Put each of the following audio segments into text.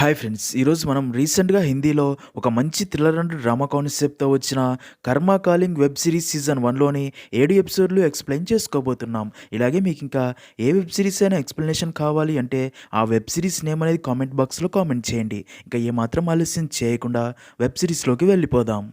Hi friends! ఈరోజు మనం రీసెంట్‌గా హిందీలో ఒక మంచి థ్రిల్లర్ అండ్ డ్రామా కాన్సెప్ట్‌తో వచ్చిన 'కర్మ కాలింగ్' వెబ్ సిరీస్ సీజన్ 1లోని 7 ఎపిసోడ్‌లు ఎక్స్‌ప్లెయిన్ చేసుకోబోతున్నాం. ఇలాగే మీకింకా ఏ వెబ్ సిరీస్ అయినా ఎక్స్‌ప్లనేషన్ కావాలి అంటే ఆ వెబ్ సిరీస్ నేమ్ అనేది కామెంట్ బాక్స్‌లో కామెంట్ చేయండి. ఇంకా ఏమాత్రం ఆలస్యం చేయకుండా వెబ్ సిరీస్‌లోకి వెళ్ళిపోదాం.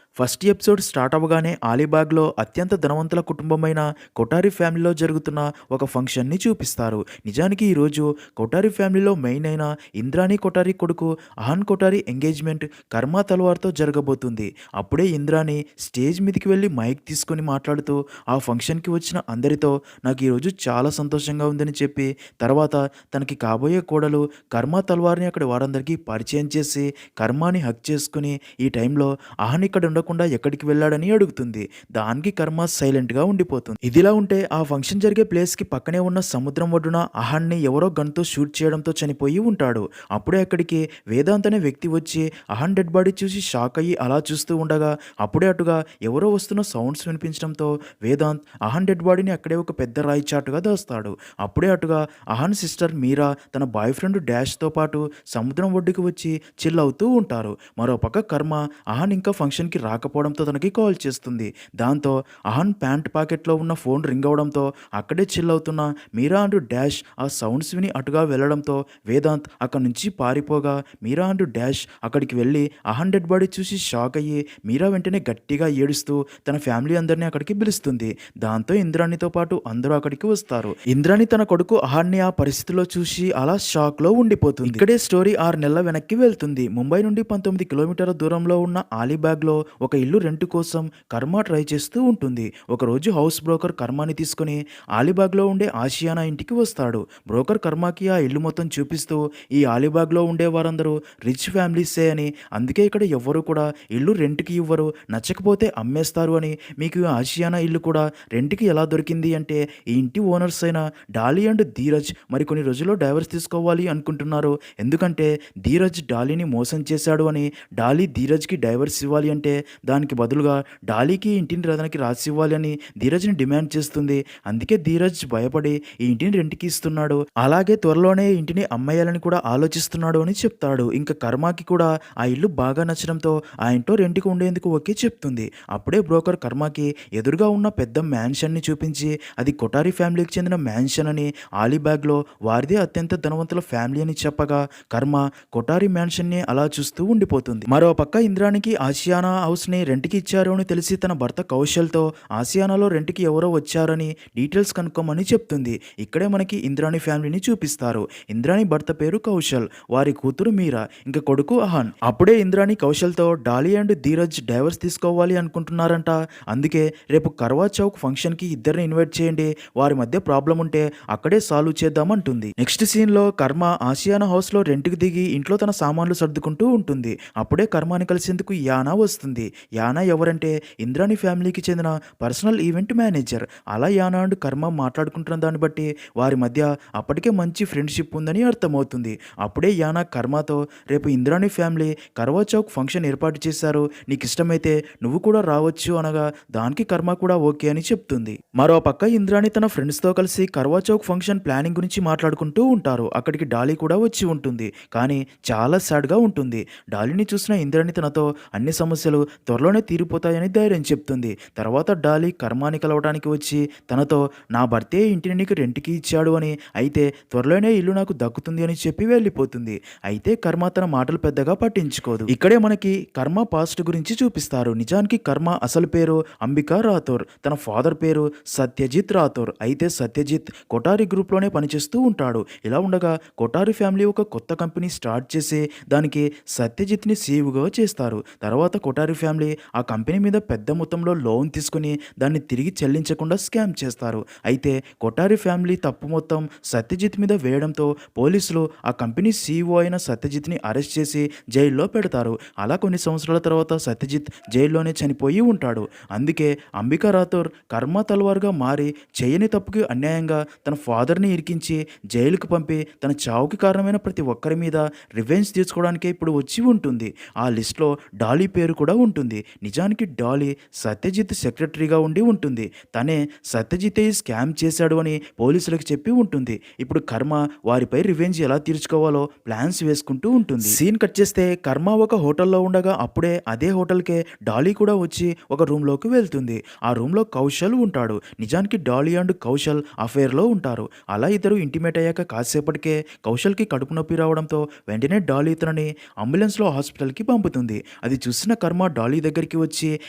ఫస్ట్ ఎపిసోడ్ స్టార్ట్ అవ్వగానే అలీబాగ్‌లో అత్యంత ధనవంతుల కుటుంబమైన కొఠారి ఫ్యామిలీలో జరుగుతున్న ఒక ఫంక్షన్‌ని చూపిస్తారు. నిజానికి ఈరోజు కొఠారి ఫ్యామిలీలో మెయిన్ అయిన ఇంద్రాణి కొఠారి కొడుకు అహాన్ కొఠారి ఎంగేజ్మెంట్ కర్మ తల్వార్‌తో జరగబోతుంది. అప్పుడే ఇంద్రాణి స్టేజ్ మీదకి వెళ్లి మైక్ తీసుకొని మాట్లాడుతూ ఆ ఫంక్షన్‌కి వచ్చిన అందరితో నాకు ఈరోజు చాలా సంతోషంగా ఉందని చెప్పి తర్వాత తనకి కాబోయే కోడలు కర్మ తల్వార్‌ని అక్కడి వారందరికీ పరిచయం చేసి కర్మని హగ్ చేసుకొని ఈ టైంలో అహాన్ ఇక్కడ ఉండకుండా ఎక్కడికి వెళ్ళాడని అడుగుతుంది. దానికి కర్మ సైలెంట్‌గా ఉండిపోతుంది. ఇదిలా ఉంటే ఆ ఫంక్షన్ జరిగే ప్లేస్‌కి పక్కనే ఉన్న సముద్రం ఒడ్డున అహాన్‌ని ఎవరో గన్‌తో షూట్ చేయడంతో చనిపోయి ఉంటాడు. అప్పుడే అక్కడికి వేదాంత్ అనే వ్యక్తి వచ్చి అహాన్ డెడ్ బాడీ చూసి షాక్ అయ్యి అలా చూస్తూ ఉండగా అప్పుడే అటుగా ఎవరో వస్తున్న సౌండ్స్ వినిపించడంతో వేదాంత్ అహాన్ డెడ్ బాడీని అక్కడే ఒక పెద్ద రాయి చాటుగా దాస్తాడు. అప్పుడే అటుగా అహాన్ సిస్టర్ మీరా తన బాయ్ ఫ్రెండ్ డాష్‌తో పాటు సముద్రం ఒడ్డుకి వచ్చి చిల్ అవుతూ ఉంటారు. మరోపక్క కర్మ అహాన్ ఇంకా ఫంక్షన్‌కి రాకపోవడంతో తనకి కాల్ చేస్తుంది. దాంతో అహాన్ ప్యాంట్ పాకెట్లో ఉన్న ఫోన్ రింగ్ అవడంతో అక్కడే చిల్ అవుతున్న మీరా అండ్ డాష్ ఆ సౌండ్స్ విని అటుగా వెళ్ళడంతో వేదాంత్ అక్కడి నుంచి పారిపోగా మీరా అండ్ డాష్ అక్కడికి వెళ్ళి అహాన్ డెడ్ బాడీ చూసి షాక్ అయ్యి మీరా వెంటనే గట్టిగా ఏడుస్తూ తన ఫ్యామిలీ అందరినీ అక్కడికి పిలుస్తుంది. దాంతో ఇంద్రాణితో పాటు అందరూ అక్కడికి వస్తారు. ఇంద్రాణి తన కొడుకు అహాన్ని ఆ పరిస్థితిలో చూసి అలా షాక్లో ఉండిపోతుంది. ఇక్కడే స్టోరీ 6 నెలల వెనక్కి వెళ్తుంది. ముంబై నుండి 19 కిలోమీటర్ల దూరంలో ఉన్న అలీబాగ్లో ఒక ఇల్లు రెంట్ కోసం కర్మ ట్రై చేస్తూ ఉంటుంది. ఒకరోజు హౌస్ బ్రోకర్ కర్మాని తీసుకుని అలీబాగ్లో ఉండే ఆసియానా ఇంటికి వస్తాడు. బ్రోకర్ కర్మకి ఆ ఇల్లు మొత్తం చూపిస్తూ ఈ అలీబాగ్లో ఉండే వారందరూ రిచ్ ఫ్యామిలీసే అని, అందుకే ఇక్కడ ఎవ్వరూ కూడా ఇల్లు రెంట్కి ఇవ్వరు, నచ్చకపోతే అమ్మేస్తారు అని, మీకు ఈ ఆసియానా ఇల్లు కూడా రెంట్కి ఎలా దొరికింది అంటే ఈ ఇంటి ఓనర్స్ అయిన డాలీ అండ్ ధీరజ్ మరి కొన్ని రోజుల్లో డైవర్స్ తీసుకోవాలి అనుకుంటున్నారు. ఎందుకంటే ధీరజ్ డాలీని మోసం చేశాడు అని, డాలీ ధీరజ్కి డైవర్స్ ఇవ్వాలి అంటే దానికి బదులుగా డాలీకి ఇంటిని రతనకి రాసివ్వాలి అని ధీరజ్ని డిమాండ్ చేస్తుంది. అందుకే ధీరజ్ భయపడి ఈ ఇంటిని రెంట్కి ఇస్తున్నాడు. అలాగే త్వరలోనే ఇంటిని అమ్మేయాలని కూడా ఆలోచిస్తున్నాడు అని చెప్తాడు. ఇంకా కర్మకి కూడా ఆ ఇల్లు బాగా నచ్చడంతో ఆ ఇంట్లో రెంట్కి ఉండేందుకు ఓకే చెప్తుంది. అప్పుడే బ్రోకర్ కర్మకి ఎదురుగా ఉన్న పెద్ద మ్యాన్షన్ని చూపించి అది కొఠారి ఫ్యామిలీకి చెందిన మ్యాన్షన్ అని, అలీబాగ్లో వారిదే అత్యంత ధనవంతుల ఫ్యామిలీ అని చెప్పగా కర్మ కొఠారి మ్యాన్షన్ని అలా చూస్తూ ఉండిపోతుంది. మరోపక్క ఇంద్రానికి ఆసియానా హౌస్ని రెంట్కి ఇచ్చారు అని తెలిసి తన భర్త కౌశల్తో ఆసియానాలో రెంట్కి ఎవరో వచ్చారని డీటెయిల్స్ కనుక్కోమని చెప్తుంది. ఇక్కడే మనకి ఇంద్రాణి ఫ్యామిలీని చూపిస్తారు. ఇంద్రాణి భర్త పేరు కౌశల్, వారి కూతురు మీరా, ఇంకా కొడుకు అహాన్. అప్పుడే ఇంద్రాణి కౌశల్తో డాలీ అండ్ ధీరజ్ డైవర్స్ తీసుకోవాలి అనుకుంటున్నారంట. అందుకే రేపు కర్వా చౌక్ ఫంక్షన్కి ఇద్దరిని ఇన్వైట్ చేయండి, వారి మధ్య ప్రాబ్లం ఉంటే అక్కడే సాల్వ్ చేద్దామంటుంది. నెక్స్ట్ సీన్లో కర్మ ఆసియానా హౌస్లో రెంట్కి దిగి ఇంట్లో తన సామాన్లు సర్దుకుంటూ ఉంటుంది. అప్పుడే కర్మని కలిసేందుకు యానా వస్తుంది. యానా ఎవరంటే ఇంద్రాణి ఫ్యామిలీకి చెందిన పర్సనల్ ఈవెంట్ మేనేజర్. అలా యానా అండ్ కర్మ మాట్లాడుకుంటున్న దాన్ని బట్టి వారి మధ్య అప్పటికే మంచి ఫ్రెండ్షిప్ ఉందని అర్థమవుతుంది. అప్పుడే యానా కర్మతో రేపు ఇంద్రాణి ఫ్యామిలీ కర్వా చౌక్ ఫంక్షన్ ఏర్పాటు చేశారు, నీకు ఇష్టమైతే నువ్వు కూడా రావచ్చు అనగా దానికి కర్మ కూడా ఓకే అని చెప్తుంది. మరో పక్క ఇంద్రాణి తన ఫ్రెండ్స్తో కలిసి కర్వా చౌక్ ఫంక్షన్ ప్లానింగ్ గురించి మాట్లాడుకుంటూ ఉంటారు. అక్కడికి డాలీ కూడా వచ్చి ఉంటుంది, కానీ చాలా సాడ్గా ఉంటుంది. డాలీని చూసిన ఇంద్రాణి తనతో అన్ని సమస్యలు త్వరలోనే తీరిపోతాయని ధైర్యం చెప్తుంది. తర్వాత డాలీ కర్మాని కలవడానికి వచ్చి తనతో నా భర్తే ఇంటిని నీకు రెంట్కి ఇచ్చాడు అని, అయితే త్వరలోనే ఇల్లు నాకు దక్కుతుంది అని చెప్పి వెళ్ళిపోతుంది. అయితే కర్మ తన మాటలు పెద్దగా పట్టించుకోదు. ఇక్కడే మనకి కర్మ పాస్ట్ గురించి చూపిస్తారు. నిజానికి కర్మ అసలు పేరు అంబికా రాథోర్, తన ఫాదర్ పేరు సత్యజిత్ రాథోర్. అయితే సత్యజిత్ కొఠారి గ్రూప్లోనే పనిచేస్తూ ఉంటాడు. ఇలా ఉండగా కొఠారి ఫ్యామిలీ ఒక కొత్త కంపెనీ స్టార్ట్ చేసి దానికి సత్యజిత్ని సీఈఓగా చేస్తారు. తర్వాత కొఠారి ఫ్యామిలీ ఆ కంపెనీ మీద పెద్ద మొత్తంలో లోన్ తీసుకుని దాన్ని తిరిగి చెల్లించకుండా స్కామ్ చేస్తారు. అయితే కొఠారి ఫ్యామిలీ తప్పు మొత్తం సత్యజిత్ మీద వేయడంతో పోలీసులు ఆ కంపెనీ సీఈఓ అయిన సత్యజిత్ని అరెస్ట్ చేసి జైల్లో పెడతారు. అలా కొన్ని సంవత్సరాల తర్వాత సత్యజిత్ జైల్లోనే చనిపోయి ఉంటాడు. అందుకే అంబికా రాథోర్ కర్మ తల్వార్గా మారి చేయని తప్పుకి అన్యాయంగా తన ఫాదర్ని ఇరికించి జైలుకు పంపి తన చావుకి కారణమైన ప్రతి ఒక్కరి మీద రివెంజ్ తీసుకోవడానికే ఇప్పుడు వచ్చి ఉంటుంది. ఆ లిస్ట్లో డాలీ పేరు కూడా ఉంటుంది. ఉంటుంది. నిజానికి డాలీ సత్యజిత్ సెక్రటరీగా ఉండి ఉంటుంది. తనే సత్యజితే ఈ స్కామ్ చేశాడు అని పోలీసులకు చెప్పి ఉంటుంది. ఇప్పుడు కర్మ వారిపై రివెంజ్ ఎలా తీర్చుకోవాలో ప్లాన్స్ వేసుకుంటూ ఉంటుంది. సీన్ కట్ చేస్తే కర్మ ఒక హోటల్లో ఉండగా అప్పుడే అదే హోటల్కే డాలీ కూడా వచ్చి ఒక రూమ్లోకి వెళ్తుంది. ఆ రూమ్లో కౌశల్ ఉంటాడు. నిజానికి డాలీ అండ్ కౌశల్ అఫేర్లో ఉంటారు. అలా ఇద్దరు ఇంటిమేట్ అయ్యాక కాసేపటికే కౌశల్కి కడుపు నొప్పి రావడంతో వెంటనే డాలీ తనని అంబులెన్స్లో హాస్పిటల్కి పంపుతుంది. అది చూసిన కర్మ డాలీ దగ్గరికి వచ్చి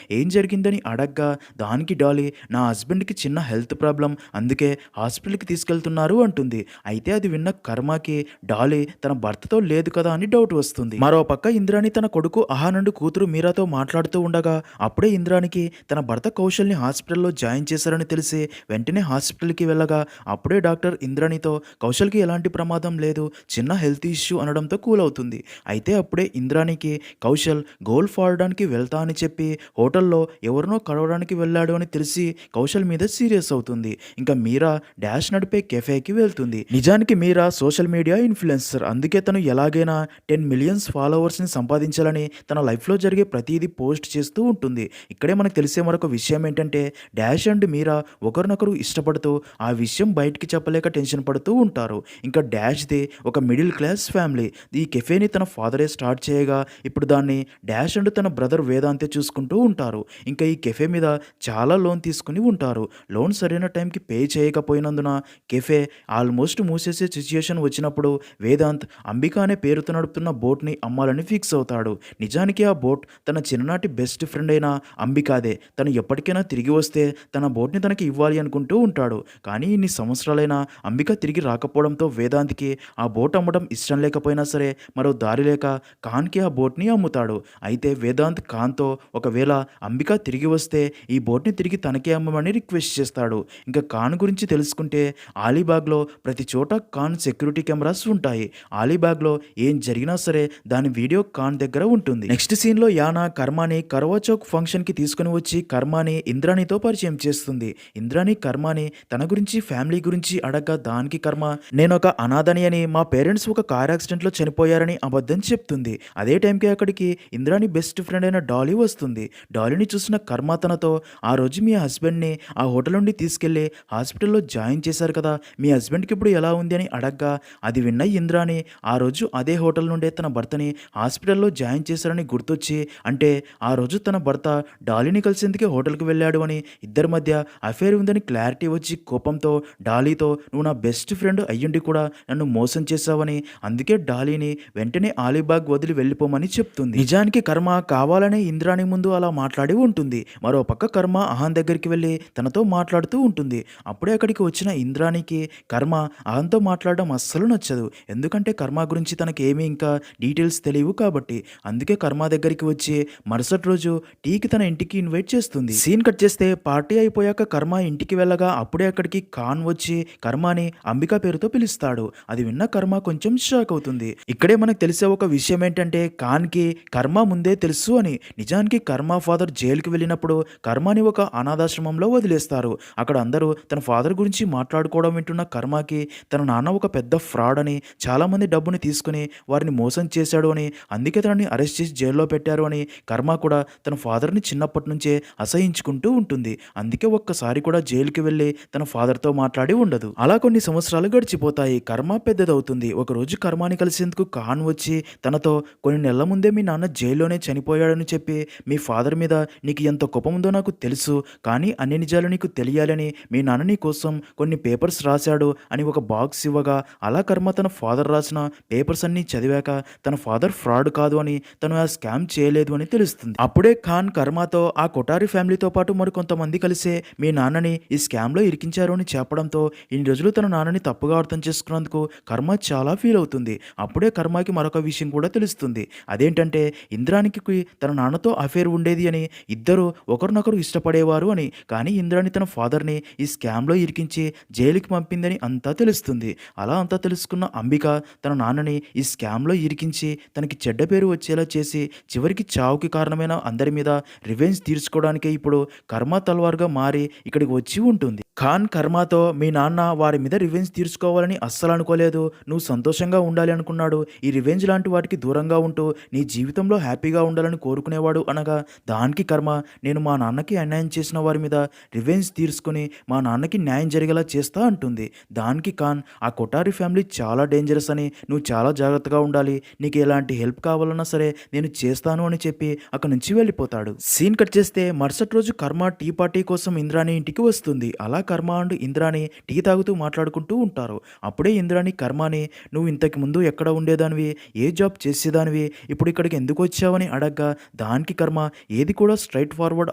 ఏం జరిగిందని అడగ్గా దానికి డాలీ నా హస్బెండ్కి చిన్న హెల్త్ ప్రాబ్లం అందుకే హాస్పిటల్కి తీసుకెళ్తున్నారు అంటుంది. అయితే అది విన్న కర్మకి డాలీ తన భర్తతో లేదు కదా అని డౌట్ వస్తుంది. మరో పక్క ఇంద్రాణి తన కొడుకు ఆనంద్ కూతురు మీరాతో మాట్లాడుతూ ఉండగా అప్పుడే ఇంద్రానికి తన భర్త కౌశల్ని హాస్పిటల్లో జాయిన్ చేశారని తెలిసి వెంటనే హాస్పిటల్కి వెళ్ళగా అప్పుడే డాక్టర్ ఇంద్రాణితో కౌశల్కి ఎలాంటి ప్రమాదం లేదు, చిన్న హెల్త్ ఇష్యూ అనడంతో కూల్ అవుతుంది. అయితే అప్పుడే ఇంద్రానికి కౌశల్ గోల్ఫ్ ఆడడానికి వెళ్తా అని చెప్పి హోటల్లో ఎవరినో కలవడానికి వెళ్ళాడు అని తెలిసి కౌశల్ మీద సీరియస్ అవుతుంది. ఇంకా మీరా డాష్ నడిపే కెఫేకి వెళ్తుంది. నిజానికి మీరా సోషల్ మీడియా ఇన్ఫ్లుయెన్సర్. అందుకే తను ఎలాగైనా 10 మిలియన్స్ ఫాలోవర్స్ని సంపాదించాలని తన లైఫ్లో జరిగే ప్రతిదీ పోస్ట్ చేస్తూ ఉంటుంది. ఇక్కడే మనకు తెలిసే మరొక విషయం ఏంటంటే డాష్ అండ్ మీరా ఒకరినొకరు ఇష్టపడుతూ ఆ విషయం బయటికి చెప్పలేక టెన్షన్ పడుతూ ఉంటారు. ఇంకా డాష్ది ఒక మిడిల్ క్లాస్ ఫ్యామిలీ. ఈ కెఫేని తన ఫాదరే స్టార్ట్ చేయగా ఇప్పుడు దాన్ని డాష్ అండ్ తన బ్రదర్ వేదాంతే చూసుకుంటూ ఉంటారు. ఇంకా ఈ కెఫే మీద చాలా లోన్ తీసుకుని ఉంటారు. లోన్ సరైన టైంకి పే చేయకపోయినందున కెఫే ఆల్మోస్ట్ మూసేసే సిచ్యుయేషన్ వచ్చినప్పుడు వేదాంత్ అంబిక అనే పేరుతో నడుపుతున్న బోట్ని అమ్మాలని ఫిక్స్ అవుతాడు. నిజానికి ఆ బోట్ తన చిన్ననాటి బెస్ట్ ఫ్రెండ్ అయిన అంబికాదే. తను ఎప్పటికైనా తిరిగి వస్తే తన బోట్ని తనకి ఇవ్వాలి అనుకుంటూ ఉంటాడు. కానీ ఇన్ని సంవత్సరాలైనా అంబిక తిరిగి రాకపోవడంతో వేదాంత్కి ఆ బోట్ అమ్మడం ఇష్టం లేకపోయినా సరే మరో దారి లేక ఖాన్కి ఆ బోట్ని అమ్ముతాడు. అయితే వేదాంత్ ఖాన్తో ఒకవేళ అంబిక తిరిగి వస్తే ఈ బోట్ని తిరిగి తనకే అమ్మమని రిక్వెస్ట్ చేస్తాడు. ఇంకా ఖాన్ గురించి తెలుసుకుంటే అలీబాగ్లో ప్రతి చోట ఖాన్ సెక్యూరిటీ కెమెరాస్ ఉంటాయి. అలీబాగ్లో ఏం జరిగినా సరే దాని వీడియో ఖాన్ దగ్గర ఉంటుంది. నెక్స్ట్ సీన్లో యానా కర్మాని కర్వా చౌక్ ఫంక్షన్కి తీసుకుని వచ్చి కర్మాని ఇంద్రాణితో పరిచయం చేస్తుంది. ఇంద్రాణి కర్మాని తన గురించి ఫ్యామిలీ గురించి అడగ్గా దానికి కర్మ నేనొక అనాథని అని మా పేరెంట్స్ ఒక కార్ యాక్సిడెంట్లో చనిపోయారని అబద్ధం చెప్తుంది. అదే టైంకి అక్కడికి ఇంద్రాణి బెస్ట్ ఫ్రెండ్ అయిన డాలీ వస్తుంది. డాలీని చూసిన కర్మ తనతో ఆ రోజు మీ హస్బెండ్ని ఆ హోటల్ నుండి తీసుకెళ్లి హాస్పిటల్లో జాయిన్ చేశారు కదా, మీ హస్బెండ్కి ఇప్పుడు ఎలా ఉంది అని అడగ్గా అది విన్న ఇంద్రాణి ఆ రోజు అదే హోటల్ నుండే తన భర్తని హాస్పిటల్లో జాయిన్ చేశారని గుర్తొచ్చి అంటే ఆ రోజు తన భర్త డాలీని కలిసేందుకే హోటల్కి వెళ్ళాడు అని ఇద్దరి మధ్య అఫేర్ ఉందని క్లారిటీ వచ్చి కోపంతో డాలీతో నువ్వు నా బెస్ట్ ఫ్రెండ్ అయ్యుండి కూడా నన్ను మోసం చేశావని అందుకే డాలీని వెంటనే అలీబాగ్ వదిలి వెళ్ళిపోమని చెప్తుంది. నిజానికి కర్మ కావాలనే ఇంద్రాణి ముందు అలా మాట్లాడి ఉంటుంది. మరో పక్క కర్మ అహాన్ దగ్గరికి వెళ్ళి తనతో మాట్లాడుతూ ఉంటుంది. అప్పుడే అక్కడికి వచ్చిన ఇంద్రానికి కర్మ అహాన్తో మాట్లాడడం అస్సలు నచ్చదు. ఎందుకంటే కర్మ గురించి తనకి ఏమీ ఇంకా డీటెయిల్స్ తెలియవు కాబట్టి. అందుకే కర్మ దగ్గరికి వచ్చి మరుసటి రోజు టీకి తన ఇంటికి ఇన్వైట్ చేస్తుంది. సీన్ కట్ చేస్తే పార్టీ అయిపోయాక కర్మ ఇంటికి వెళ్ళగా అప్పుడే అక్కడికి ఖాన్ వచ్చి కర్మని అంబిక పేరుతో పిలుస్తాడు. అది విన్న కర్మ కొంచెం షాక్ అవుతుంది. ఇక్కడే మనకు తెలిసే ఒక విషయం ఏంటంటే ఖాన్కి కర్మ ముందే తెలుసు అని. నిజానికి కర్మ ఫాదర్ జైలుకి వెళ్ళినప్పుడు కర్మని ఒక అనాథాశ్రమంలో వదిలేస్తారు. అక్కడ అందరూ తన ఫాదర్ గురించి మాట్లాడుకోవడం వింటున్న కర్మకి తన నాన్న ఒక పెద్ద ఫ్రాడ్ అని, చాలామంది డబ్బుని తీసుకుని వారిని మోసం చేశాడు అని, అందుకే తనని అరెస్ట్ చేసి జైల్లో పెట్టారు అని కర్మ కూడా తన ఫాదర్ని చిన్నప్పటి నుంచే అసహించుకుంటూ ఉంటుంది. అందుకే ఒక్కసారి కూడా జైలుకి వెళ్ళి తన ఫాదర్తో మాట్లాడి ఉండదు. అలా కొన్ని సంవత్సరాలు గడిచిపోతాయి. కర్మ పెద్దదవుతుంది. ఒకరోజు కర్మని కలిసేందుకు ఖాన్ వచ్చి తనతో కొన్ని నెలల ముందే మీ నాన్న జైల్లోనే చనిపోయాడని చెప్పి మీ ఫాదర్ మీద నీకు ఎంత కోపం ఉందో నాకు తెలుసు, కానీ అన్ని నిజాలు నీకు తెలియాలని మీ నాన్న నీ కోసం కొన్ని పేపర్స్ రాశాడు అని ఒక బాక్స్ ఇవ్వగా అలా కర్మ తన ఫాదర్ రాసిన పేపర్స్ అన్ని చదివాక తన ఫాదర్ ఫ్రాడ్ కాదు అని, తను ఆ స్కామ్ చేయలేదు అని తెలుస్తుంది. అప్పుడే ఖాన్ కర్మతో ఆ కొఠారి ఫ్యామిలీతో పాటు మరికొంతమంది కలిసే మీ నాన్నని ఈ స్కామ్లో ఇరికించారు అని చెప్పడంతో ఇన్ని రోజులు తన నాన్నని తప్పుగా అర్థం చేసుకున్నందుకు కర్మ చాలా ఫీల్ అవుతుంది. అప్పుడే కర్మకి మరొక విషయం కూడా తెలుస్తుంది. అదేంటంటే ఇంద్రానికి తన నాన్నతో అఫేర్ ఉండేది అని, ఇద్దరు ఒకరినొకరు ఇష్టపడేవారు అని. కానీ ఇంద్రాణి తన ఫాదర్ని ఈ స్కామ్లో ఇరికించి జైలుకి పంపిందని అంతా తెలుస్తుంది. అలా అంతా తెలుసుకున్న అంబిక తన నాన్నని ఈ స్కామ్లో ఇరికించి తనకి చెడ్డ పేరు వచ్చేలా చేసి చివరికి చావుకి కారణమైన అందరి మీద రివెంజ్ తీర్చుకోవడానికే ఇప్పుడు కర్మ తల్వార్గా మారి ఇక్కడికి వచ్చి ఉంటుంది. ఖాన్ కర్మతో మీ నాన్న వారి మీద రివెంజ్ తీర్చుకోవాలని అస్సలు అనుకోలేదు. నువ్వు సంతోషంగా ఉండాలి అనుకున్నాడు. ఈ రివెంజ్ లాంటి వాటికి దూరంగా ఉంటూ నీ జీవితంలో హ్యాపీగా ఉండాలని కోరుకునేవాడు అనగా దానికి కర్మ నేను మా నాన్నకి అన్యాయం చేసిన వారి మీద రివెంజ్ తీర్చుకొని మా నాన్నకి న్యాయం జరిగేలా చేస్తా అంటుంది. దానికి ఖాన్ ఆ కొఠారి ఫ్యామిలీ చాలా డేంజరస్ అని నువ్వు చాలా జాగ్రత్తగా ఉండాలి. నీకు ఎలాంటి హెల్ప్ కావాలన్నా సరే నేను చేస్తాను అని చెప్పి అక్కడి నుంచి వెళ్ళిపోతాడు. సీన్ కట్ చేస్తే మరుసటి రోజు కర్మ టీ పార్టీ కోసం ఇంద్రాణి ఇంటికి వస్తుంది. అలా కర్మ అండ్ ఇంద్రాణి టీ తాగుతూ మాట్లాడుకుంటూ ఉంటారు. అప్పుడే ఇంద్రాణి కర్మని నువ్వు ఇంతకు ముందు ఎక్కడ ఉండేదానివి, ఏ జాబ్ చేసేదానివి, ఇప్పుడు ఇక్కడికి ఎందుకు వచ్చావని అడగ్గా దానికి కర్మ ఏది కూడా స్ట్రైట్ ఫార్వర్డ్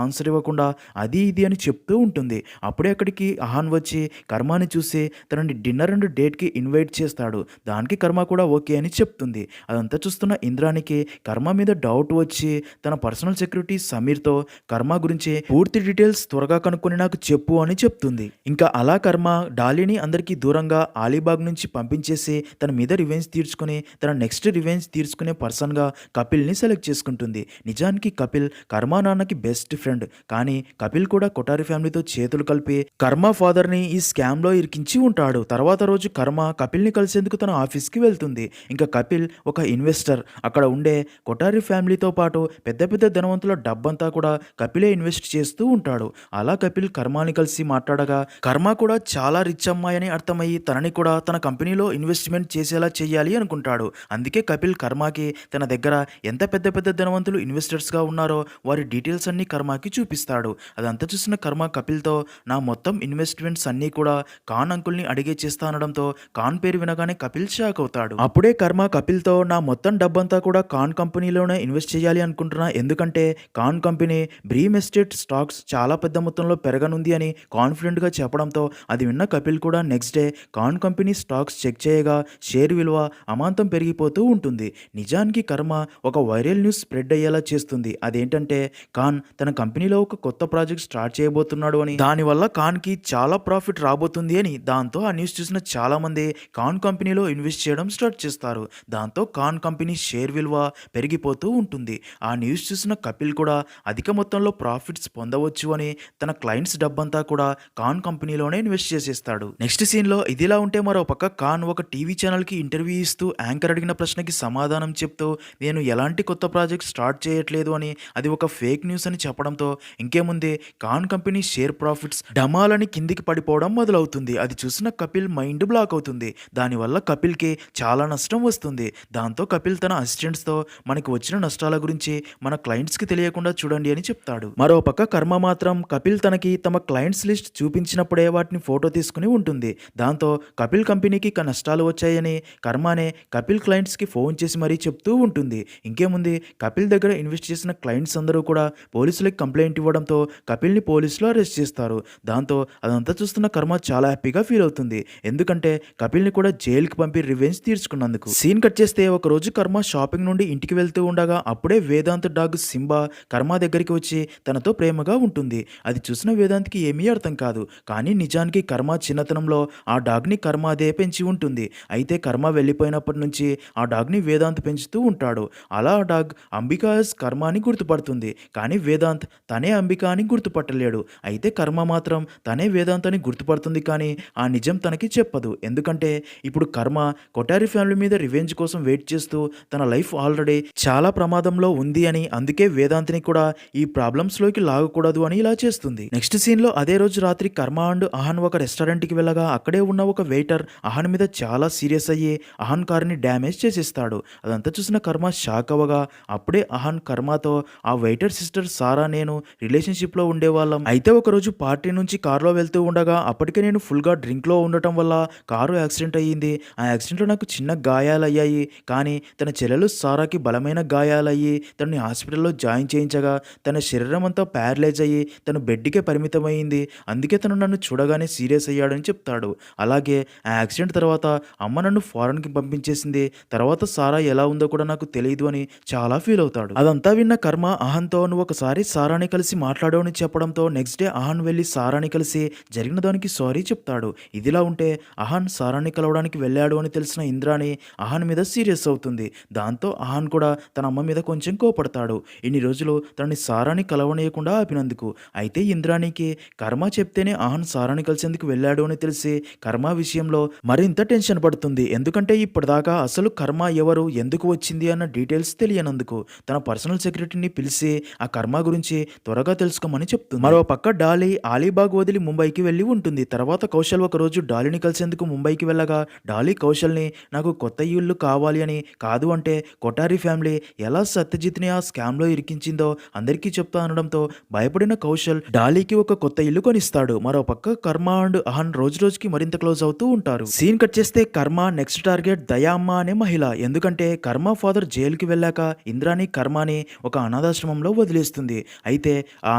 ఆన్సర్ ఇవ్వకుండా అది ఇది అని చెప్తూ ఉంటుంది. అప్పుడే అక్కడికి అహాన్ వచ్చి కర్మని చూసి తనని డిన్నర్ అండ్ డేట్కి ఇన్వైట్ చేస్తాడు. దానికి కర్మ కూడా ఓకే అని చెప్తుంది. అదంతా చూస్తున్న ఇంద్రానికి కర్మ మీద డౌట్ వచ్చి తన పర్సనల్ సెక్యూరిటీ సమీర్తో కర్మ గురించి పూర్తి డీటెయిల్స్ త్వరగా కనుక్కొని నాకు చెప్పు అని చెప్తుంది. ఇంకా అలా కర్మ డాలీని అందరికీ దూరంగా ఆలీబాగ్ నుంచి పంపించేసి తన మీద రివెంజ్ తీర్చుకుని తన నెక్స్ట్ రివెంజ్ తీర్చుకునే పర్సన్గా కపిల్ని సెలెక్ట్ చేసుకుంటుంది. నిజానికి కపిల్ కర్మ నాన్నకి బెస్ట్ ఫ్రెండ్. కానీ కపిల్ కూడా కొఠారి ఫ్యామిలీతో చేతులు కలిపి కర్మ ఫాదర్ని ఈ స్కామ్లో ఇరికించి ఉంటాడు. తర్వాత రోజు కర్మ కపిల్ని కలిసేందుకు తన ఆఫీస్కి వెళ్తుంది. ఇంకా కపిల్ ఒక ఇన్వెస్టర్. అక్కడ ఉండే కొఠారి ఫ్యామిలీతో పాటు పెద్ద పెద్ద ధనవంతుల డబ్బంతా కూడా కపిలే ఇన్వెస్ట్ చేస్తూ ఉంటాడు. అలా కపిల్ కర్మని కలిసి మాట్లాడగా కర్మ కూడా చాలా రిచ్ అమ్మాయి అని అర్థమయ్యి తనని కూడా తన కంపెనీలో ఇన్వెస్ట్మెంట్ చేసేలా చేయాలి అనుకుంటాడు. అందుకే కపిల్ కర్మకి తన దగ్గర ఎంత పెద్ద పెద్ద ధనవంతులు ఇన్వెస్టర్స్గా ఉన్నారో వారి డీటెయిల్స్ అన్ని కర్మకి చూపిస్తాడు. అదంతా చూసిన కర్మ కపిల్తో నా మొత్తం ఇన్వెస్ట్మెంట్స్ అన్నీ కూడా ఖాన్ అంకుల్ని అడిగే చేస్తా అనడంతో ఖాన్ పేరు వినగానే కపిల్ షాక్ అవుతాడు. అప్పుడే కర్మ కపిల్తో నా మొత్తం డబ్బంతా కూడా ఖాన్ కంపెనీలోనే ఇన్వెస్ట్ చేయాలి అనుకుంటున్నా. ఎందుకంటే ఖాన్ కంపెనీ బ్రీమ్ ఎస్టేట్ స్టాక్స్ చాలా పెద్ద మొత్తంలో పెరగనుంది అని కాన్ఫిడెంట్గా చెప్పడంతో అది విన్న కపిల్ కూడా next day Khan company stocks check చేయగా షేర్ విలువ అమాంతం పెరిగిపోతూ ఉంటుంది. నిజానికి కర్మ ఒక వైరల్ న్యూస్ స్ప్రెడ్ అయ్యేలా చేస్తుంది. అదేంటంటే ఖాన్ తన కంపెనీలో ఒక కొత్త ప్రాజెక్ట్ స్టార్ట్ చేయబోతున్నాడు అని, దానివల్ల ఖాన్కి చాలా ప్రాఫిట్ రాబోతుంది అని. దాంతో ఆ న్యూస్ చూసిన చాలా మంది ఖాన్ కంపెనీలో ఇన్వెస్ట్ చేయడం స్టార్ట్ చేస్తారు. దాంతో ఖాన్ కంపెనీ షేర్ విలువ పెరిగిపోతూ ఉంటుంది. ఆ న్యూస్ చూసిన కపిల్ కూడా అధిక మొత్తంలో ప్రాఫిట్స్ పొందవచ్చు అని తన క్లయింట్స్ డబ్బంతా కూడా ఖాన్ కంపెనీలోనే ఇన్వెస్ట్ చేసేస్తాడు. నెక్స్ట్ సీన్లో ఇదిలా ఉంటే మరో పక్క ఖాన్ ఒక టీవీ ఛానల్కి ఇంటర్వ్యూ ఇస్తూ యాంకర్ అడిగిన ప్రశ్నకి సమాధానం చెప్తూ నేను ఎలాంటి కొత్త ప్రాజెక్ట్ స్టార్ట్ చేయట్లేదు అని, అది ఒక ఫేక్ న్యూస్ అని చెప్పడంతో ఇంకేముంది ఖాన్ కంపెనీ షేర్ ప్రాఫిట్స్ డమాలని కిందికి పడిపోవడం మొదలవుతుంది. అది చూసిన కపిల్ మైండ్ బ్లాక్ అవుతుంది. దానివల్ల కపిల్కి చాలా నష్టం వస్తుంది. దాంతో కపిల్ తన అసిస్టెంట్స్తో మనకి వచ్చిన నష్టాల గురించి మన క్లయింట్స్కి తెలియకుండా చూడండి అని చెప్తాడు. మరో పక్క కర్మ మాత్రం కపిల్ తనకి తమ క్లయింట్స్ లిస్ట్ చూపించినప్పుడే వాటిని ఫోటో తీసుకుని ఉంటుంది. దాంతో కపిల్ కంపెనీకి నష్టాలు వచ్చాయని కర్మనే కపిల్ క్లయింట్స్కి ఫోన్ చేసి మరీ చెప్తూ ఉంటుంది. ఇంకేముంది కపిల్ దగ్గర ఇన్వెస్ట్ చేసిన క్లయింట్స్ అందరూ కూడా పోలీసులకు కంప్లైంట్ ఇవ్వడంతో కపిల్ని పోలీసులు అరెస్ట్ చేస్తారు. దాంతో అదంతా చూస్తున్న కర్మ చాలా హ్యాపీగా ఫీల్ అవుతుంది. ఎందుకంటే కపిల్ని కూడా జైలుకి పంపి రివెంజ్ తీర్చుకున్నందుకు. సీన్ కట్ చేస్తే ఒక రోజు కర్మ షాపింగ్ నుండి ఇంటికి వెళ్తూ ఉండగా అప్పుడే వేదాంత్ డాగ్ సింబా కర్మ దగ్గరికి వచ్చి తనతో ప్రేమగా ఉంటుంది. అది చూసిన వేదాంత్కి ఏమీ అర్థం కాదు. కానీ నిజానికి కర్మ చిన్నతనంలో ఆ డాగ్ని కర్మ అదే పెంచి ఉంటుంది. అయితే కర్మ వెళ్ళిపోయినప్పటి నుంచి ఆ డాగ్ని వేదాంత్ పెంచుతూ ఉంటాడు. అలా ఆ డాగ్ అంబికాస్ కర్మ అని గుర్తుపడుతుంది. కానీ వేదాంత్ తనే అంబిక అని గుర్తుపట్టలేడు. అయితే కర్మ మాత్రం తనే వేదాంత్ అని గుర్తుపడుతుంది. కానీ ఆ నిజం తనకి చెప్పదు. ఎందుకంటే ఇప్పుడు కర్మ కొఠారి ఫ్యామిలీ మీద రివెంజ్ కోసం వెయిట్ చేస్తూ తన లైఫ్ ఆల్రెడీ చాలా ప్రమాదంలో ఉంది అని, అందుకే వేదాంత్ని కూడా ఈ ప్రాబ్లమ్స్లోకి లాగకూడదు అని ఇలా చేస్తుంది. నెక్స్ట్ సీన్లో అదే రోజు రాత్రి కర్మ అండ్ అహాన్ ఒక రెస్టారెంట్కి వెళ్ళగా అక్కడే ఉన్న ఒక వెయిటర్ అహాన్ మీద చాలా సీరియస్ అయ్యి అహాన్ కార్ని డ్యామేజ్ చేసేస్తాడు. అదంతా చూసిన కర్మ షాక్ అవ్వగా అప్పుడే అహాన్ కర్మతో ఆ వెయిటర్ సిస్టర్ సారా నేను రిలేషన్షిప్లో ఉండేవాళ్ళం. అయితే ఒకరోజు పార్టీ నుంచి కారులో వెళ్తూ ఉండగా అప్పటికే నేను ఫుల్గా డ్రింక్లో ఉండటం వల్ల కారు యాక్సిడెంట్ అయ్యింది. ఆ యాక్సిడెంట్లో నాకు చిన్న గాయాలు అయ్యాయి. కానీ తన చెల్లెలు సారాకి బలమైన గాయాలయ్యి తనని హాస్పిటల్లో జాయిన్ చేయించగా తన శరీరం అంతా ప్యారలైజ్ అయ్యి తను బెడ్కే పరిమితమైంది. అందుకే తను నన్ను చూడగానే సీరియస్ అయ్యాడని చెప్తాడు. అలాగే ఆ యాక్సిడెంట్ తర్వాత అమ్మ నన్ను ఫారెన్కి పంపించేసింది. తర్వాత సారా ఎలా ఉందో కూడా నాకు తెలియదు అని చాలా ఫీల్ అవుతాడు. అదంతా విన్న కర్మ అహాన్తో నువ్వు ఒకసారి సారాని కలిసి మాట్లాడవని చెప్పడంతో నెక్స్ట్ డే అహాన్ వెళ్ళి సారాని కలిసి జరిగిన దానికి సారీ చెప్తాడు. ఇదిలా ఉంటే అహాన్ సారాని కలవడానికి వెళ్ళాడు అని తెలిసిన ఇంద్రాని అహాన్ మీద సీరియస్ అవుతుంది. దాంతో అహాన్ కూడా తన అమ్మ మీద కొంచెం కోపడతాడు. ఇన్ని రోజులు తనని సారాని కలవనీయకుండా ఆపినందుకు. అయితే ఇంద్రానికి కర్మ చెప్తే ముందుగానే ఆహన్ సారాని కలిసేందుకు వెళ్ళాడు అని తెలిసి కర్మ విషయంలో మరింత టెన్షన్ పడుతుంది. ఎందుకంటే ఇప్పటిదాకా అసలు కర్మ ఎవరు, ఎందుకు వచ్చింది అన్న డీటెయిల్స్ తెలియనందుకు తన పర్సనల్ సెక్రటరీని పిలిచి ఆ కర్మ గురించి త్వరగా తెలుసుకోమని చెప్తుంది. మరో పక్క డాలీ అలీబాగ్ వదిలి ముంబైకి వెళ్ళి ఉంటుంది. తర్వాత కౌశల్ ఒకరోజు డాలీని కలిసేందుకు ముంబైకి వెళ్ళగా డాలీ కౌశల్ని నాకు కొత్త ఇల్లు కావాలి అని, కాదు అంటే కొఠారి ఫ్యామిలీ ఎలా సత్యజిత్ని ఆ స్కామ్లో ఇరికించిందో అందరికీ చెప్తా అనడంతో భయపడిన కౌశల్ డాలీకి ఒక కొత్త ఇల్లు కొనిస్తాడు. మరో పక్క కర్మ అండ్ అహన్ రోజు రోజుకి మరింత క్లోజ్ అవుతూ ఉంటారు. సీన్ కట్ చేస్తే కర్మ నెక్స్ట్ టార్గెట్ దయామ్మ అనే మహిళ. ఎందుకంటే కర్మ ఫాదర్ జైలుకి వెళ్ళాక ఇంద్రాని కర్మని ఒక అనాథాశ్రమంలో వదిలేస్తుంది. అయితే ఆ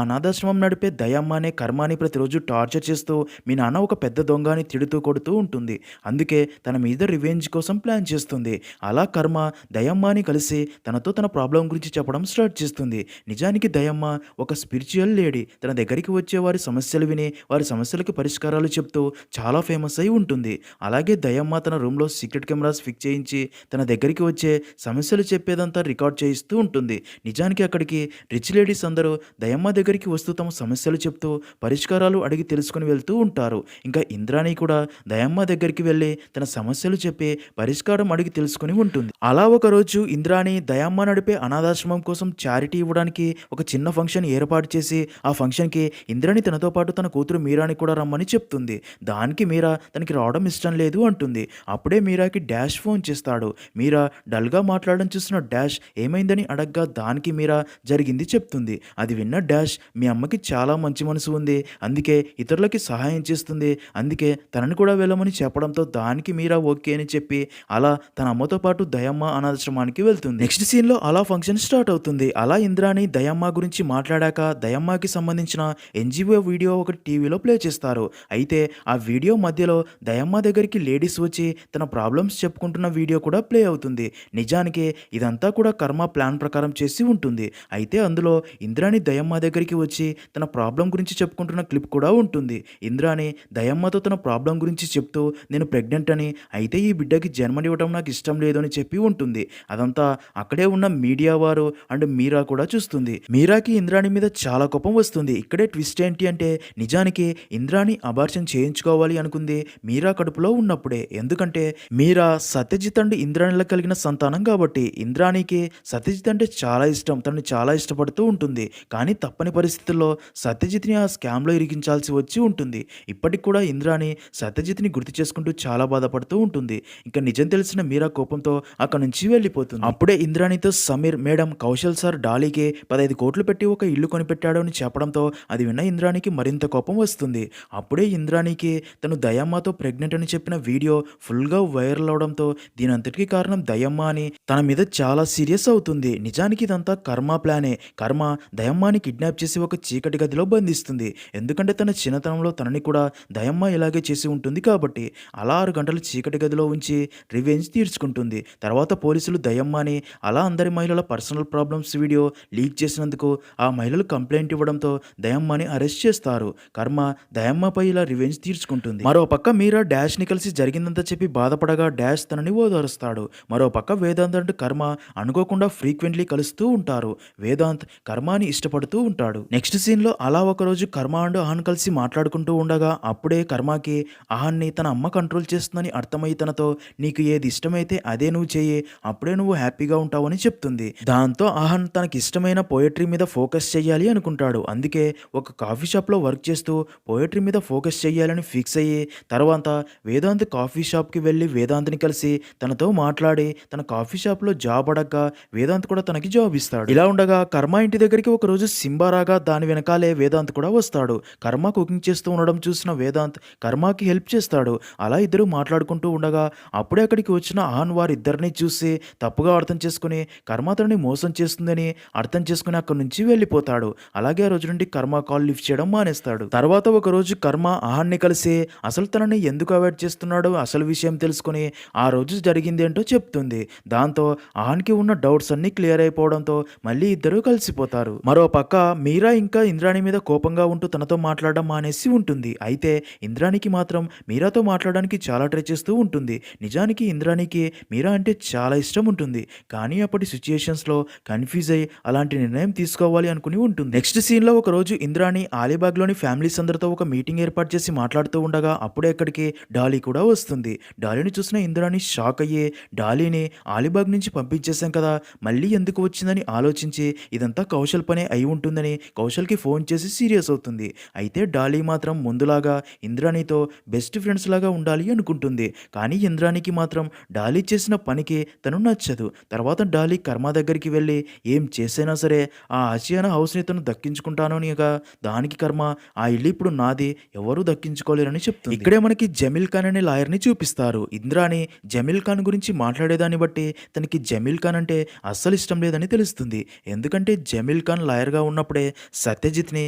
అనాథాశ్రమం నడిపే దయామ్మ అనే కర్మని ప్రతిరోజు టార్చర్ చేస్తూ మీ నాన్న ఒక పెద్ద దొంగ అని తిడుతూ కొడుతూ ఉంటుంది. అందుకే తన మీద రివెంజ్ కోసం ప్లాన్ చేస్తుంది. అలా కర్మ దయమ్మని కలిసి తనతో తన ప్రాబ్లం గురించి చెప్పడం స్టార్ట్ చేస్తుంది. నిజానికి దయమ్మ ఒక స్పిరిచువల్ లేడీ. తన దగ్గరికి వచ్చే వారి సమస్యలు విని వారి సమస్యలకు పరిష్కారాలు చెప్తూ చాలా ఫేమస్ అయి ఉంటుంది. అలాగే దయమ్మ తన రూమ్లో సీక్రెట్ కెమెరాస్ ఫిక్స్ చేయించి తన దగ్గరికి వచ్చే సమస్యలు చెప్పేదంతా రికార్డ్ చేయిస్తూ ఉంటుంది. నిజానికి అక్కడికి రిచ్ లేడీస్ అందరూ దయమ్మ దగ్గరికి వస్తూ తమ సమస్యలు చెప్తూ పరిష్కారాలు అడిగి తెలుసుకుని వెళ్తూ ఉంటారు. ఇంకా ఇంద్రాణి కూడా దయమ్మ దగ్గరికి వెళ్ళి తన సమస్యలు చెప్పి పరిష్కారం అడిగి తెలుసుకుని ఉంటుంది. అలా ఒకరోజు ఇంద్రాణి దయమ్మ నడిపే అనాథాశ్రమం కోసం చారిటీ ఇవ్వడానికి ఒక చిన్న ఫంక్షన్ ఏర్పాటు చేసి ఆ ఫంక్షన్కి ఇంద్రాణి తనతో పాటు తన కూతురు మీరాని కూడా రమ్మని చెప్తుంది. దానికి మీరా తనకి రావడం ఇష్టం లేదు అంటుంది. అప్పుడే మీరాకి డాష్ ఫోన్ చేస్తాడు. మీరా డల్గా మాట్లాడడం చూసిన డాష్ ఏమైందని అడగ్గా దానికి మీరా జరిగింది చెప్తుంది. అది విన్న డాష్ మీ అమ్మకి చాలా మంచి మనసు ఉంది, అందుకే ఇతరులకి సహాయం చేస్తుంది, అందుకే తనని కూడా వెళ్ళమని చెప్పడంతో దానికి మీరా ఓకే అని చెప్పి అలా తన అమ్మతో పాటు దయమ్మ అనాథాశ్రమానికి వెళ్తుంది. నెక్స్ట్ సీన్లో అలా ఫంక్షన్ స్టార్ట్ అవుతుంది. అలా ఇంద్రాణి దయమ్మ గురించి మాట్లాడాక దయమ్మకి సంబంధించిన ఎన్జిఓ వీడియో ఒకటి టీవీలో ప్లే చేస్తారు. అయితే ఆ వీడియో మధ్యలో దయమ్మ దగ్గరికి లేడీస్ వచ్చి తన ప్రాబ్లమ్స్ చెప్పుకుంటున్న వీడియో కూడా ప్లే అవుతుంది. నిజానికి ఇదంతా కూడా కర్మ ప్లాన్ ప్రకారం చేసి ఉంటుంది. అయితే అందులో ఇంద్రాణి దయమ్మ దగ్గరికి వచ్చి తన ప్రాబ్లం గురించి చెప్పుకుంటున్న క్లిప్ కూడా ఉంటుంది. ఇంద్రాణి దయమ్మతో తన ప్రాబ్లం గురించి చెప్తూ నేను ప్రెగ్నెంట్ అని, అయితే ఈ బిడ్డకి జన్మనివ్వడం నాకు ఇష్టం లేదు అని చెప్పి ఉంటుంది. అదంతా అక్కడే ఉన్న మీడియా వారు అండ్ మీరా కూడా చూస్తుంది. మీరాకి ఇంద్రాణి మీద చాలా కోపం వస్తుంది. ఇక్కడే ట్విస్ట్ ఏంటి అంటే నిజానికి ఇంద్రాణి అబార్షన్ చేయించుకోవాలి అనుకుంది మీరా కడుపులో ఉన్నప్పుడే. ఎందుకంటే మీరా సత్యజిత్ అండ్ ఇంద్రాణిలో కలిగిన సంతానం కాబట్టి ఇంద్రాణికి సత్యజిత్ అంటే చాలా ఇష్టం, తనని చాలా ఇష్టపడుతూ ఉంటుంది. కానీ తప్పని పరిస్థితుల్లో సత్యజిత్ని ఆ స్కామ్లో ఇరికించాల్సి వచ్చి ఉంటుంది. ఇప్పటికి కూడా ఇంద్రాణి సత్యజిత్ని గుర్తు చేసుకుంటూ చాలా బాధపడుతూ ఉంటుంది. ఇంకా నిజం తెలిసిన మీరా కోపంతో అక్కడి నుంచి వెళ్ళిపోతుంది. అప్పుడే ఇంద్రాణితో సమీర్ మేడం కౌశల్ సార్ డాలీకి 15 కోట్లు పెట్టి ఒక ఇల్లు కొనిపెట్టాడు అని చెప్పడంతో అది విన్న ఇంద్రాణికి మరింత కోపం వస్తుంది. అప్పుడే ఇంద్రాణికి తను దయమ్మతో ప్రెగ్నెంట్ అని చెప్పిన వీడియో ఫుల్గా వైరల్ అవడంతో దీనంతటికీ కారణం దయమ్మ అని తన మీద చాలా సీరియస్ అవుతుంది. నిజానికి ఇదంతా కర్మ ప్లానే. కర్మ దయమ్మని కిడ్నాప్ చేసి ఒక చీకటి గదిలో బంధిస్తుంది. ఎందుకంటే తన చిన్నతనంలో తనని కూడా దయమ్మ ఇలాగే చేసి ఉంటుంది కాబట్టి. అలా 6 గంటలు చీకటి గదిలో ఉంచి రివెంజ్ తీర్చుకుంటుంది. తర్వాత పోలీసులు దయమ్మని అలా అందరి మహిళల పర్సనల్ ప్రాబ్లమ్స్ వీడియో లీక్ చేసినందుకు ఆ మహిళలు కంప్లైంట్ ఇవ్వడంతో దయమ్మని అరెస్ట్ చేస్తారు. కర్మ దయమ్మపై ఇలా రివెంజ్ తీర్చుకుంటుంది. మరో పక్క మీరా డాష్ని కలిసి జరిగిందంతా చెప్పి బాధపడగా డాష్ తనని ఓదారుస్తాడు. మరో పక్క వేదాంత్ అండ్ కర్మ అనుకోకుండా ఫ్రీక్వెంట్లీ కలుస్తూ ఉంటారు. వేదాంత్ కర్మని ఇష్టపడుతూ ఉంటాడు. నెక్స్ట్ సీన్లో అలా ఒకరోజు కర్మ అండ్ అహన్ కలిసి మాట్లాడుకుంటూ ఉండగా అప్పుడే కర్మకి అహన్ని తన అమ్మ కంట్రోల్ చేస్తుందని అర్థమై తనతో నీకు ఏది ఇష్టమైతే అదే నువ్వు చెయ్యి, అప్పుడే నువ్వు హ్యాపీగా ఉంటావని చెప్తుంది. దాంతో అహన్ తనకి ఇష్టమైన పోయట్రీ మీద ఫోకస్ చెయ్యాలి అనుకుంటాడు. అందుకే ఒక కాఫీ షాప్లో వర్క్ చేస్తూ పోయట్రీ మీద ఫోకస్ చెయ్యాలని ఫిక్స్ అయ్యి తర్వాత వేదాంత్ కాఫీ షాప్కి వెళ్ళి వేదాంత్ని కలిసి తనతో మాట్లాడి తన కాఫీ షాప్లో జాబ్ అడగ్గా వేదాంత్ కూడా తనకి జాబ్ ఇస్తాడు. ఇలా ఉండగా కర్మ ఇంటి దగ్గరికి ఒకరోజు సింబా రాగా దాని వెనకాలే వేదాంత్ కూడా వస్తాడు. కర్మ కుకింగ్ చేస్తూ ఉండడం చూసిన వేదాంత్ కర్మకి హెల్ప్ చేస్తాడు. అలా ఇద్దరు మాట్లాడుకుంటూ ఉండగా అప్పుడే అక్కడికి వచ్చిన అహన్ వారిద్దరిని చూసి తప్పుగా అర్థం చేసుకుని కర్మ తనని మోసం చేస్తుందని అర్థం చేసుకుని అక్కడి నుంచి వెళ్ళిపోతాడు. అలాగే ఆ రోజు నుండి కర్మ కాల్ లిఫ్ట్ చేయడం మానేస్తాడు. తర్వాత ఒక రోజు కర్మ అహన్ని కలిసి అసలు తనని ఎందుకు అవాయిడ్ చేస్తున్నాడో అసలు విషయం తెలుసుకుని ఆ రోజు జరిగింది ఏంటో చెప్తుంది. దాంతో అహన్కి ఉన్న డౌట్స్ అన్ని క్లియర్ అయిపోవడంతో మళ్ళీ ఇద్దరు కలిసిపోతారు. మరో పక్క మీరా ఇంకా ఇంద్రాణి మీద కోపంగా ఉంటూ తనతో మాట్లాడడం మానేసి ఉంటుంది. అయితే ఇంద్రాణికి మాత్రం మీరాతో మాట్లాడడానికి చాలా ట్రై చేస్తూ ఉంటుంది. నిజానికి ఇంద్రాణికి మీరా అంటే చాలా ఇష్టం ఉంటుంది. కానీ అప్పటి సిచ్యుయేషన్స్లో కన్ఫ్యూజ్ అయ్యి అలాంటి నిర్ణయం తీసుకోవాలి అనుకుని ఉంటుంది. నెక్స్ట్ సీన్లో ఒకరోజు ఇంద్రాణి అలీబాగ్లోని ఫ్యామిలీ కొలీగ్స్ అందరితో ఒక మీటింగ్ ఏర్పాటు చేసి మాట్లాడుతూ ఉండగా అప్పుడే అక్కడికి డాలీ కూడా వస్తుంది. డాలీని చూసిన ఇంద్రాణి షాక్ అయ్యి డాలీని అలీబాగ్ నుంచి పంపించేశాం కదా, మళ్ళీ ఎందుకు వచ్చిందని ఆలోచించి ఇదంతా కౌశల్ పనే అయి ఉంటుందని కౌశల్కి ఫోన్ చేసి సీరియస్ అవుతుంది. అయితే డాలీ మాత్రం ముందులాగా ఇంద్రాణితో బెస్ట్ ఫ్రెండ్స్ లాగా ఉండాలి అనుకుంటుంది. కానీ ఇంద్రాణికి మాత్రం డాలీ చేసిన పనికి తను నచ్చదు. తర్వాత డాలీ కర్మ దగ్గరికి వెళ్ళి ఏం చేసైనా సరే ఆ ఆసియానా హౌస్ని తను దక్కించుకుంటాను అనిగా దానికి కర్మ ఆ ఇల్లు ఇప్పుడు నాది, ఎవరూ దక్కించుకోలేరని చెప్తుంది. ఇక్కడే మనకి జమీల్ ఖాన్ అనే లాయర్ని చూపిస్తారు. ఇంద్రాణి జమీల్ ఖాన్ గురించి మాట్లాడేదాన్ని బట్టి తనకి జమీల్ ఖాన్ అంటే అస్సలు ఇష్టం లేదని తెలుస్తుంది. ఎందుకంటే జమీల్ ఖాన్ లాయర్గా ఉన్నప్పుడే సత్యజిత్ని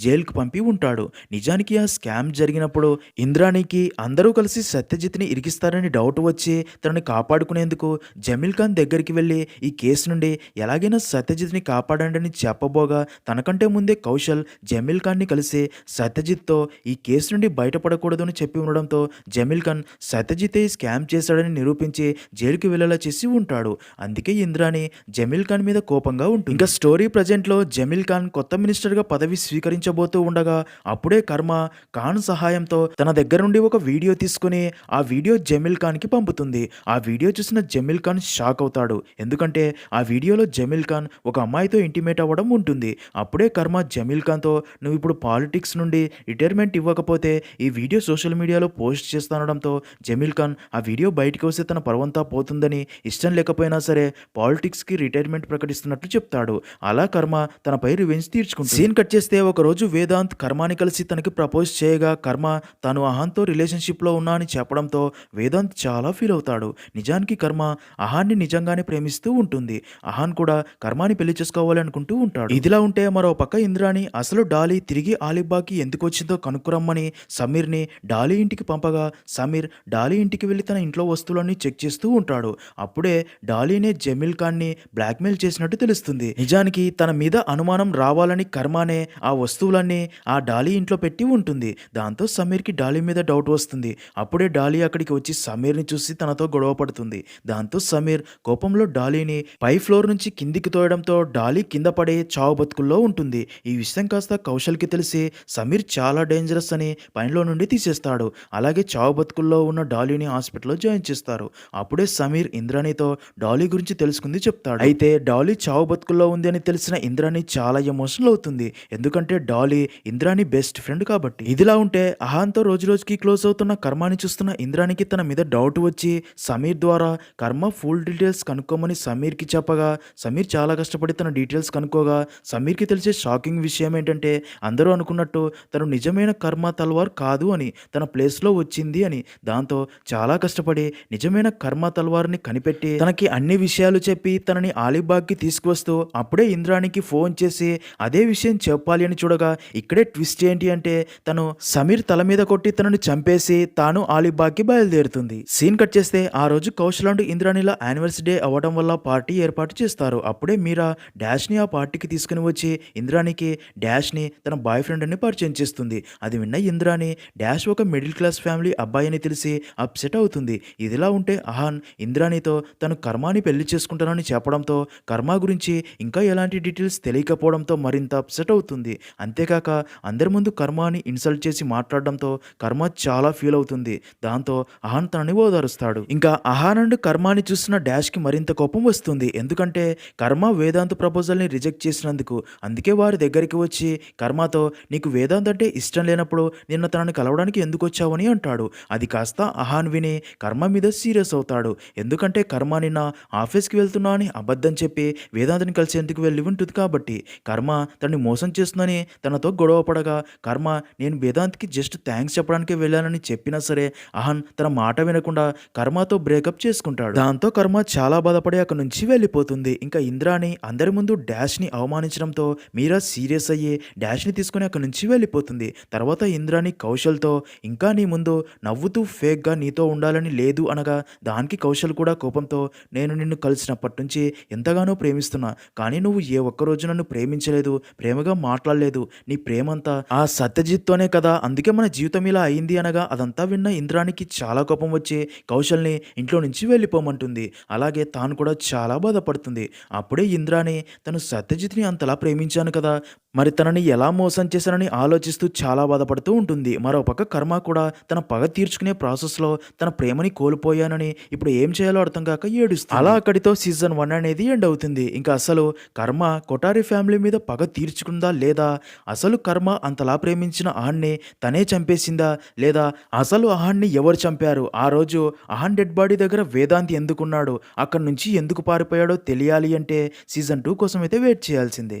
జైలుకు పంపి ఉంటాడు. నిజానికి ఆ స్కామ్ జరిగినప్పుడు ఇంద్రాణికి అందరూ కలిసి సత్యజిత్ని ఇరికిస్తారని డౌట్ వచ్చి తనని కాపాడుకునేందుకు జమీల్ ఖాన్ దగ్గరికి వెళ్ళి ఈ కేసు నుండి ఎలాగైనా సత్యజిత్ని కాపాడండి అని చెప్పబోగా తనకంటే ముందే కౌశల్ జమీల్ ఖాన్ని కలిసి సత్యజిత్తో ఈ కేసు నుండి బయటపడకూడదు అని చెప్పి ఉండడంతో జమీల్ ఖాన్ సత్యజితే ఈ స్కామ్ చేశాడని నిరూపించి జైలుకి వెళ్ళేలా చేసి ఉంటాడు. అందుకే ఇంద్రాణి జమీల్ ఖాన్ మీద కోపంగా ఉంటుంది. ఇంకా స్టోరీ ప్రజెంట్లో జమీల్ ఖాన్ కొత్త మినిస్టర్గా పదవి స్వీకరించబోతూ ఉండగా అప్పుడే కర్మ ఖాన్ సహాయంతో తన దగ్గర నుండి ఒక వీడియో తీసుకుని ఆ వీడియో జమీల్ ఖాన్కి పంపుతుంది. ఆ వీడియో చూసిన జమీల్ ఖాన్ షాక్ అవుతాడు. ఎందుకంటే ఆ వీడియోలో జమీల్ ఖాన్ ఒక అమ్మాయితో ఇంటిమేట్ అవ్వడం ఉంటుంది. అప్పుడే కర్మ జమీల్ ఖాన్తో నువ్వు ఇప్పుడు పాలిటిక్స్ నుండి రిటైర్మెంట్ ఇవ్వకపోతే ఈ వీడియో సోషల్ మీడియాలో పోస్ట్ చేస్తానడంతో జమీల్ ఖాన్ ఆ వీడియో బయటకు వస్తే తన పరువంతా పోతుందని ఇష్టం లేకపోయినా సరే పాలిటిక్స్కి రిటైర్మెంట్ ప్రకటిస్తున్నట్లు చెప్తాడు. అలా కర్మ తనపై రివెంజ్ తీర్చుకుంటుంది. సీన్ కట్ చేస్తే ఒకరోజు వేదాంత్ కర్మాని కలిసి తనకి ప్రపోజ్ చేయగా కర్మ తాను అహాన్తో రిలేషన్షిప్లో ఉన్నా అని చెప్పడంతో వేదాంత్ చాలా ఫీల్ అవుతాడు. నిజానికి కర్మ అహాన్ని నిజంగానే ప్రేమిస్తూ ఉంటుంది. అహాన్ కూడా కర్మాని పెళ్లి చేసుకోవాలి అనుకుంటూ ఉంటాడు. ఇదిలా ఉంటే మరో పక్క ఇంద్రాణి అసలు డాలీ తిరిగి అలీబాగ్కి ఎందుకు వచ్చిందో కనుక్కురమ్మని సమీర్ని డాలీ ఇంటికి పంపగా సమీర్ డాలీ ఇంటికి వెళ్ళి తన ఇంట్లో వస్తువులన్నీ చెక్ చేస్తూ ఉంటాడు. అప్పుడే డాలీనే జమీల్ ఖాన్ని బ్లాక్మెయిల్ చేసినట్టు తెలుస్తుంది. నిజానికి తన మీద అనుమానం రావాలని కర్మానే ఆ వస్తువులన్నీ ఆ డాలీ ఇంట్లో పెట్టి ఉంటుంది. దాంతో సమీర్కి డాలీ మీద డౌట్ వస్తుంది. అప్పుడే డాలీ అక్కడికి వచ్చి సమీర్ని చూసి తనతో గొడవ పడుతుంది. దాంతో సమీర్ కోపంలో డాలీని పై ఫ్లోర్ నుంచి కిందికి తోయడంతో డాలీ కింద పడే చావు బతుకుల్లో ఉంటుంది. ఈ విషయం కాస్త కౌశల్కి తెలిసి సమీర్ చాలా డేంజరస్ అని పనిలో నుండి తీసేస్తాడు. అలాగే చావు బతుకుల్లో ఉన్న డాలీని హాస్పిటల్లో జాయిన్ చేస్తారు. అప్పుడే సమీర్ ఇంద్రాణితో డాలీ గురించి తెలుసుకుంది చెప్తాడు. అయితే డాలీ చావు బతుకుల్లో ఉంది అని తెలిసిన ఇంద్రాణి చాలా ఎమోషనల్ అవుతుంది. ఎందుకంటే డాలీ ఇంద్రాణి బెస్ట్ ఫ్రెండ్ కాబట్టి. ఇదిలా ఉంటే అహాన్తో రోజు రోజుకి క్లోజ్ అవుతున్న కర్మాని చూస్తున్న ఇంద్రానికి తన మీద డౌట్ వచ్చి సమీర్ ద్వారా కర్మ ఫుల్ డీటెయిల్స్ కనుక్కోమని సమీర్కి చెప్పగా సమీర్ చాలా కష్టపడి తన డీటెయిల్స్ కనుక్కోగా సమీర్కి తెలిసే షాకింగ్ విషయం ఏంటంటే అందరూ అనుకున్నట్టు తను నిజమైన కర్మ తల్వార్ కాదు అని, తన ప్లేస్లో వచ్చింది అని. దాంతో చాలా కష్టపడి నిజమైన కర్మ తల్వార్ని కనిపెట్టి తనకి అన్ని విషయాలు చెప్పి తనని అలీబాగ్కి తీసుకువస్తూ అప్పుడే ఇంద్రానికి ఫోన్ చేసి అదే విషయం చెప్పాలి అని చూడగా ఇక్కడే ట్విస్ట్ ఏంటి అంటే తను సమీర్ తల మీద కొట్టి తనని చంపేసి తాను అలీబాగ్కి బయలుదేరుతుంది. సీన్ కట్ చేస్తే ఆ రోజు కౌశల్ అండ్ ఇంద్రాణిల యానివర్సరీ డే అవ్వడం వల్ల పార్టీ ఏర్పాటు చేస్తారు. అప్పుడే మీరా డాష్ని ఆ పార్టీకి తీసుకుని వచ్చి ఇంద్రానికి డాష్ని తన బాయ్ ఫ్రెండ్ అని పరిచయం చేస్తుంది. అది విన్న ఇంద్రాని డాష్ ఒక మిడిల్ క్లాస్ ఫ్యామిలీ అబ్బాయి అని తెలిసి అప్సెట్ అవుతుంది. ఇదిలా ఉంటే అహాన్ ఇంద్రానితో తను కర్మాని పెళ్లి చేసుకుంటానని చెప్పడంతో కర్మ గురించి ఇంకా ఎలాంటి డీటెయిల్స్ తెలియకపోవడంతో మరింత అప్సెట్ అవుతుంది. అంతేకాక అందరి ముందు కర్మాని ఇన్సల్ట్ చేసి మాట్లాడడంతో కర్మ చాలా ఫీల్ అవుతుంది. దాంతో అహాన్ తనని ఓదారుస్తాడు. ఇంకా అహాన్ అండ్ కర్మాని చూసిన డాష్కి మరింత కోపం వస్తుంది. ఎందుకంటే కర్మ వేదాంత్ ప్రపోజల్ని రిజెక్ట్ చేసినందుకు. అందుకే వారి దగ్గరికి వచ్చి కర్మతో నీకు వేదాంత్ అంటే ఇష్టం లేనప్పుడు నిన్న తనని కలవడానికి ఎందుకు వచ్చావని అంటాడు. అది కాస్త అహాన్ విని కర్మ మీద సీరియస్ అవుతాడు. ఎందుకంటే కర్మ నిన్న ఆఫీస్కి వెళ్తున్నా అని అబద్ధం చెప్పి వేదాంత్ని కలిసేందుకు వెళ్ళి ఉంటుంది కాబట్టి. కర్మ తనని మోసం చేస్తుందని తనతో గొడవ పడగా కర్మ నేను వేదాంత్కి జస్ట్ థ్యాంక్స్ చెప్పడానికి వెళ్ళానని చెప్పినా సరే అహాన్ తన మాట వినకుండా కర్మతో బ్రేకప్ చేసుకుంటాడు. దాంతో కర్మ చాలా బాధపడి అక్కడి నుంచి వెళ్ళిపోతుంది. ఇంకా ఇంద్రాని అందరి ముందు డాష్ని అవమానించడంతో మీరా సీరియస్ అయ్యి డాష్ని తీసుకుని అక్కడి నుంచి వెళ్ళిపోతుంది. తర్వాత ఇంద్రాని కౌశల్తో ఇంకా నీ ముందు నవ్వుతూ ఫేక్గా నీతో ఉండాలని లేదు అనగా దానికి కౌశల్ కూడా కోపంతో నేను నిన్ను కలిసినప్పటి నుంచి ఎంతగానో ప్రేమిస్తున్నా, కానీ నువ్వు ఏ ఒక్కరోజు నన్ను ప్రేమించలేదు, ప్రేమగా మాట్లాడలేదు. నీ ప్రేమంతా ఆ సత్యజిత్తోనే కదా, అందుకే మన జీవితం ఇలా అయింది అనగా అదంతా విన్న ఇంద్రానికి చాలా కోపం వచ్చి కౌశల్ని ఇంట్లో నుంచి వెళ్ళిపోమంటుంది. అలాగే తాను కూడా చాలా బాధపడుతుంది. అప్పుడే ఇంద్రాని తను సత్యజిత్ని అంతలా ప్రేమించాను కదా, మరి తనని ఎలా మోసం చేశానని ఆలోచించి ఆలోచిస్తూ చాలా బాధపడుతూ ఉంటుంది. మరోపక్క కర్మ కూడా తన పగ తీర్చుకునే ప్రాసెస్‌లో తన ప్రేమని కోల్పోయానని ఇప్పుడు ఏం చేయాలో అర్థం కాక ఏడుస్తుంది. అలా అక్కడితో సీజన్ 1 అనేది ఎండ్ అవుతుంది. ఇంకా అసలు కర్మ కొఠారి ఫ్యామిలీ మీద పగ తీర్చుకుందా లేదా? అసలు కర్మ అంతలా ప్రేమించిన అహాన్‌ని తనే చంపేసిందా? లేదా అసలు అహాన్‌ని ఎవరు చంపారు? ఆ రోజు అహాన్ డెడ్ బాడీ దగ్గర వేదాంత్ ఎందుకున్నాడు? అక్కడి నుంచి ఎందుకు పారిపోయాడో తెలియాలి అంటే సీజన్ 2 కోసం అయితే వెయిట్ చేయాల్సిందే.